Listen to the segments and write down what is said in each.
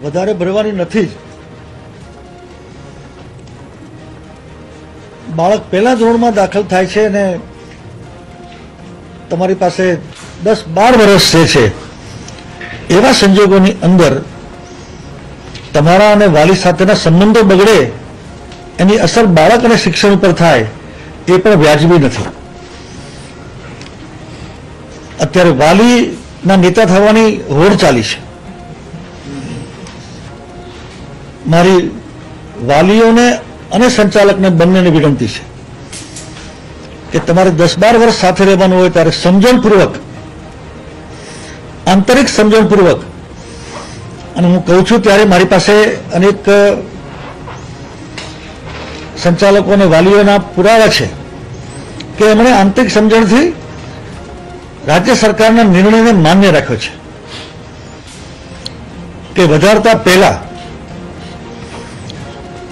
વધારે ભરવાની નથી જ. બાળક પહેલા ધોરણમાં દાખલ થાય છે અને તમારી પાસે 10-12 વર્ષ છે, એવા સંજોગોની અંદર તમારા અને વાલી સાથેના સંબંધો બગડે, એની અસર બાળક અને શિક્ષણ ઉપર થાય, એ પણ વ્યાજબી નથી. અત્યારે વાલીના નેતા થવાની હોડ ચાલી છે. મારી વાલીઓને અને સંચાલકને બંનેને વિનંતી છે કે તમારે 10-12 વર્ષ સાથે રહેવાનું હોય ત્યારે સમજણપૂર્વક, આંતરિક સમજણપૂર્વક, અને હું કહું છું ત્યારે મારી પાસે અનેક સંચાલકો અને વાલીઓના પુરાવા છે કે એમણે આંતરિક સમજણથી રાજ્ય સરકારના નિર્ણયને માન્ય રાખ્યો છે કે વધારતા પહેલા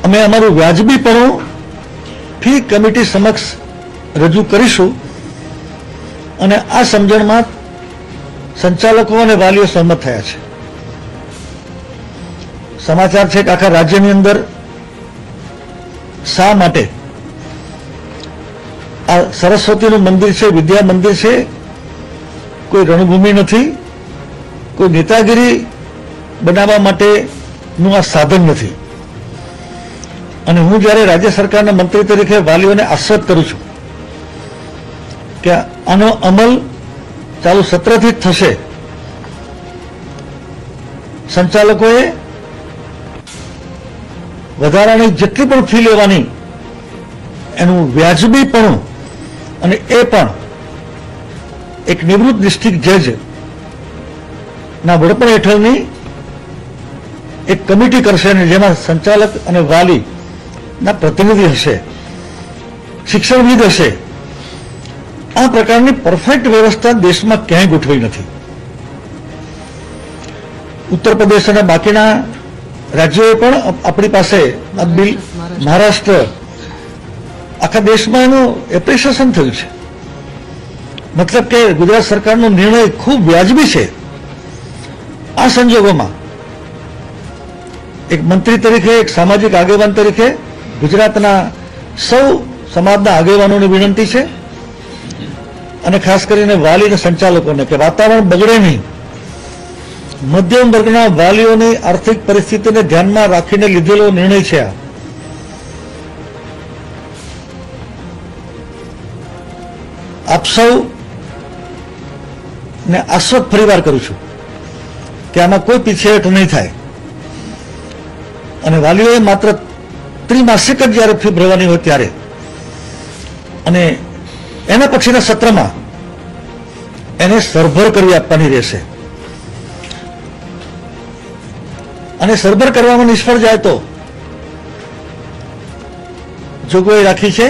અમે અમારું વ્યાજબીપણું ફી કમિટી સમક્ષ રજૂ કરીશું, અને આ સમજણમાં સંચાલકો અને વાલીઓ સહમત થયા છે. સમાચાર છે કે આખા રાજ્યની અંદર શા માટે આ સરસ્વતીનું મંદિર છે, વિદ્યા મંદિર છે, કોઈ રણભૂમિ નથી, કોઈ નેતાગીરી બનાવવા માટેનું આ સાધન નથી. અને હું જ્યારે રાજ્ય સરકારના મંત્રી તરીકે વાલીઓને આશ્વસ્ત કરું છું કે આનો અમલ ચાલુ સત્રથી જ થશે. સંચાલકોએ વધારાની જેટલી પણ ફી લેવાની એનું વ્યાજબીપણું, અને એ પણ એક નિવૃત્ત ડિસ્ટ્રિક્ટ જજ ના વડપણ હેઠળની એક કમિટી કરશે, અને જેમાં સંચાલક અને વાલી ના પ્રતિનિધિ હશે, શિક્ષણવિદ હશે. આ પ્રકારની પરફેક્ટ વ્યવસ્થા દેશમાં ક્યાંય ગોઠવાઈ નથી. ઉત્તર પ્રદેશ અને બાકીના રાજ્યોએ પણ આપણી પાસે આ બિલ, મહારાષ્ટ્ર, આખા દેશમાં એનું એપ્રિસિએશન થયું છે. મતલબ કે ગુજરાત સરકારનો નિર્ણય ખૂબ વ્યાજબી છે. આ સંજોગોમાં એક મંત્રી તરીકે, એક સામાજિક આગેવાન તરીકે ગુજરાતના સૌ સમાજના આગેવાનોને વિનંતી છે, અને ખાસ કરીને વાલી અને સંચાલકોને, કે વાતાવરણ બગડે નહીં. મધ્યમ વર્ગના વાલીઓની આર્થિક પરિસ્થિતિને ધ્યાનમાં રાખીને લીધેલો નિર્ણય છે આ. આપ સૌ ને આશ્વસ્ત ફરીવાર કરું છું કે આમાં કોઈ પીછેહટ નહીં થાય, અને વાલીઓએ માત્ર ત્રિમાસિક જ જ્યારે ફી ભરવાની હોય ત્યારે, અને એના પછીના સત્રમાં એને સરભર કરી આપવાની રહેશે. અને સરભર કરવામાં નિષ્ફળ જાય તો જોગવાઈ રાખી છે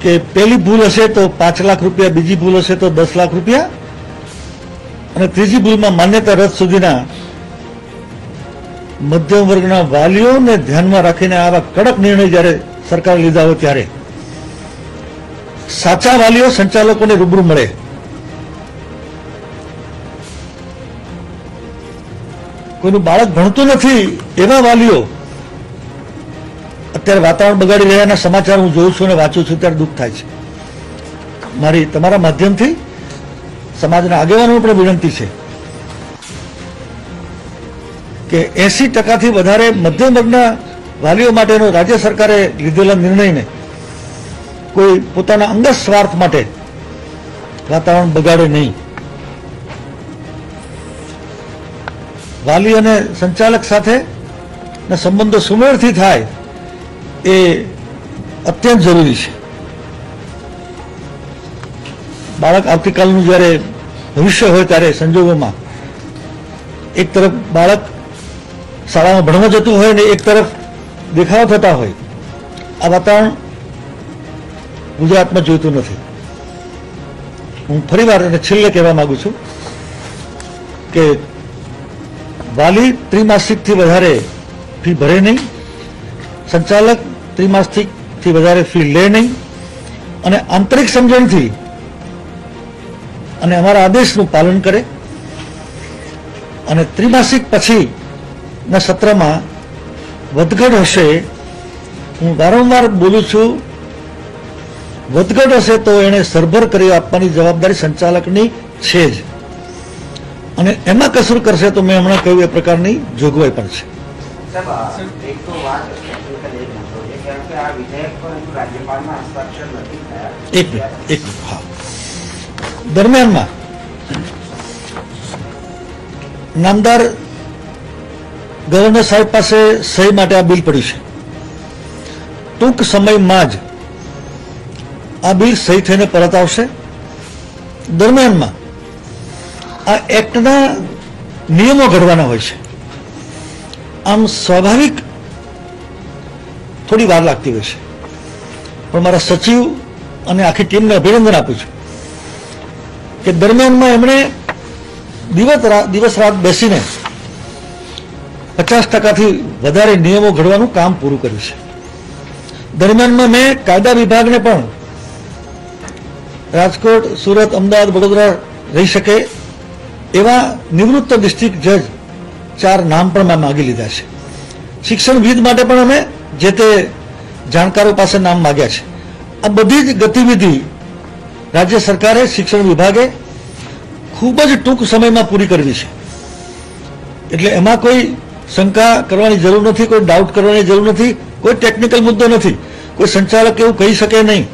કે પહેલી ભૂલ હશે તો 5 લાખ રૂપિયા, બીજી ભૂલ હશે તો 10 લાખ રૂપિયા, અને ત્રીજી ભૂલમાં માન્યતા રદ સુધીના મધ્યમ વર્ગના વાલીઓને ધ્યાનમાં રાખીને આવા કડક નિર્ણય જ્યારે સરકારે લીધા હોય ત્યારે સાચા વાલીઓ સંચાલકોને રૂબરૂ મળે. કોઈનું બાળક ભણતું નથી એવા વાલીઓ અત્યારે વાતાવરણ બગાડી રહ્યાના સમાચાર હું જોઉં છું અને વાંચું છું ત્યારે દુઃખ થાય છે. મારી તમારા માધ્યમથી સમાજના આગેવાનોને પણ વિનંતી છે કે 80%થી વધારે મધ્યમ વર્ગના વાલીઓ માટેનો રાજ્ય સરકારે લીધેલા નિર્ણયને કોઈ પોતાના અંગત સ્વાર્થ માટે વાતાવરણ બગાડે નહીં. વાલી અને સંચાલક સાથે સંબંધો સુમેળથી થાય એ અત્યંત જરૂરી છે. બાળક આવતીકાલનું જ્યારે ભવિષ્ય હોય ત્યારે સંજોગોમાં એક તરફ બાળક શાળામાં ભણવા જતું હોય ને એક તરફ દેખાવ થતા હોય, આ વાતાવરણ ગુજરાતમાં જોઈતું નથી. હું ફરીવાર અને છેલ્લે કહેવા માંગુ છું કે વાલી ત્રિમાસિકથી વધારે ફી ભરે નહીં, સંચાલક ત્રિમાસિકથી વધારે ફી લે નહીં, અને આંતરિક સમજણથી અને અમારા આદેશનું પાલન કરે. અને ત્રિમાસિક પછીના સત્રમાં વધઘટ હશે. હું વારંવાર બોલું છું, વધઘટ હશે તો એને સરભર કરી આપવાની જવાબદારી સંચાલકની છે જ, અને એમાં કસૂર કરશે તો મેં હમણાં કહ્યું એ પ્રકારની જોગવાઈ પણ છે. એક મિનિટ હા. દરમિયાનમાં નામદાર ગવર્નર સાહેબ પાસે સહી માટે આ બિલ પડ્યું છે. ટૂંક સમયમાં જ આ બિલ સહી થઈને પરત આવશે. દરમિયાનમાં આ એક્ટના નિયમો ઘડવાના હોય છે. આમ સ્વાભાવિક થોડી વાર લાગતી હોય છે, પણ મારા સચિવ અને આખી ટીમને અભિનંદન આપું છું કે દરમિયાનમાં એમણે દિવસ રાત બેસીને 50%થી વધારે નિયમો ઘડવાનું કામ પૂરું કર્યું છે. દરમિયાનમાં મેં કાયદા વિભાગને પણ રાજકોટ, સુરત, અમદાવાદ, વડોદરા રહી શકે એવા નિવૃત્ત ડિસ્ટ્રિક્ટ જજ 4 નામ પણ મેં માગી લીધા છે. શિક્ષણવિદ માટે પણ અમે જે તે જાણકારો પાસે નામ માગ્યા છે. આ બધી જ ગતિવિધિ રાજ્ય સરકારે, શિક્ષણ વિભાગે ખૂબ જ ટૂંક સમયમાં પૂરી કરવી છે. એટલે એમાં કોઈ શંકા કરવાની જરૂર નથી, કોઈ ડાઉટ કરવાની જરૂર નથી, કોઈ ટેકનિકલ મુદ્દો નથી. કોઈ સંચાલક એવું કહી શકે નહીં.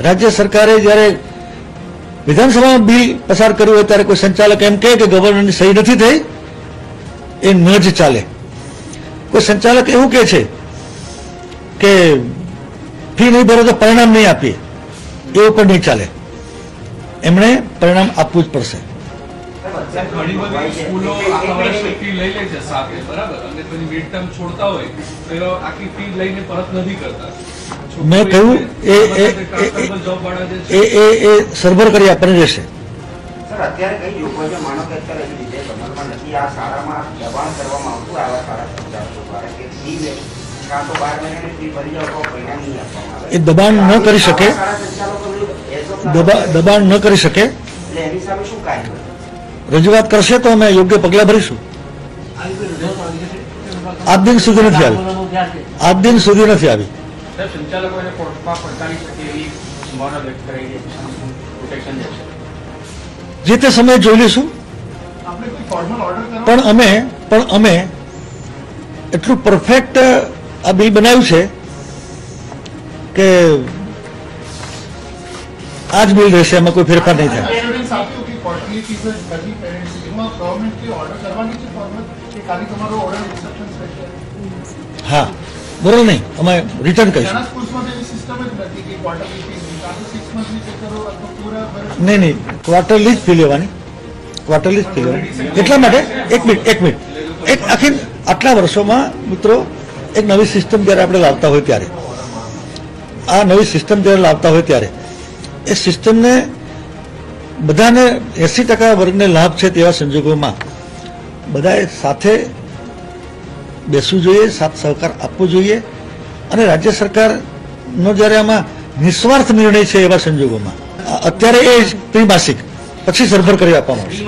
રાજ્ય સરકારે જ્યારે વિધાનસભામાં બિલ પસાર કર્યું હોય ત્યારે કોઈ સંચાલક એમ કહે કે ગવર્નરની સહી નથી થઈ, એ ન જ ચાલે. કોઈ સંચાલક એવું કહે છે કે ફી નહીં ભરો તો પરિણામ નહીં આપીએ, એવું પણ નહીં ચાલે. એમણે પરિણામ આપવું જ પડશે. ઘણી બધી સ્કૂલો આખા વર્ષની ફી લઈ લે છે સાથે, બરાબર, અને પછી મિડ ટર્મ છોડતા હોય તો એ આખી ફી લઈને પરત નથી કરતા. મેં કહ્યું એ સરભર કરી આપવાની રહેશે. સર, અત્યારે કઈ યોગ્ય છે? માનો કે અત્યારે એવી રીતે અમલમાં નથી, આ શાળામાં દબાણ કરવામાં આવતું આવા શાળા સંચાલકો દ્વારા કે ફી લે કાં તો 12 મહિનાની ફી ભરી જાવ તો પરિણામ નહીં આપવામાં આવે. એ દબાણ ન કરી શકે, દબાણ ન કરી શકે. એટલે એની સામે શું કાર્ય રજૂઆત કરશે તો અમે યોગ્ય પગલાં ભરીશું. આજ દિન સુધી નથી આવી, આજ દિન સુધી નથી આવી. સંચાલકોને કોર્ટમાં પડકારી શકે એવી સંભાવના વ્યક્ત કરાઈ છે, પ્રોટેક્શન દેશે. જે તે સમયે જોઈ લઈશું. પણ અમે એટલું પરફેક્ટ આ બિલ બનાવ્યું છે કે આ જ બિલ રહેશે, એમાં કોઈ ફેરફાર નહીં થાય. હા, બરોબર. નહીં, અમે રિટર્ન કરીશું. નહીં, ક્વાર્ટરલી જ ફી લેવાની, ક્વાર્ટરલી જ ફી લેવાની. એટલા માટે એક મિનિટ એક આખી આટલા વર્ષોમાં મિત્રો એક નવી સિસ્ટમ જ્યારે આપણે લાવતા હોય ત્યારે, આ નવી સિસ્ટમ જ્યારે લાવતા હોય ત્યારે એ સિસ્ટમને બધાને 80% વર્ગને લાભ છે તેવા સંજોગોમાં બધાએ સાથે બેસવું જોઈએ, સાથ સહકાર આપવો જોઈએ. અને રાજ્ય સરકારનો જ્યારે આમાં નિસ્વાર્થ નિર્ણય છે એવા સંજોગોમાં અત્યારે એ ત્રિમાસિક પછી સરભર કરી આપવામાં આવશે.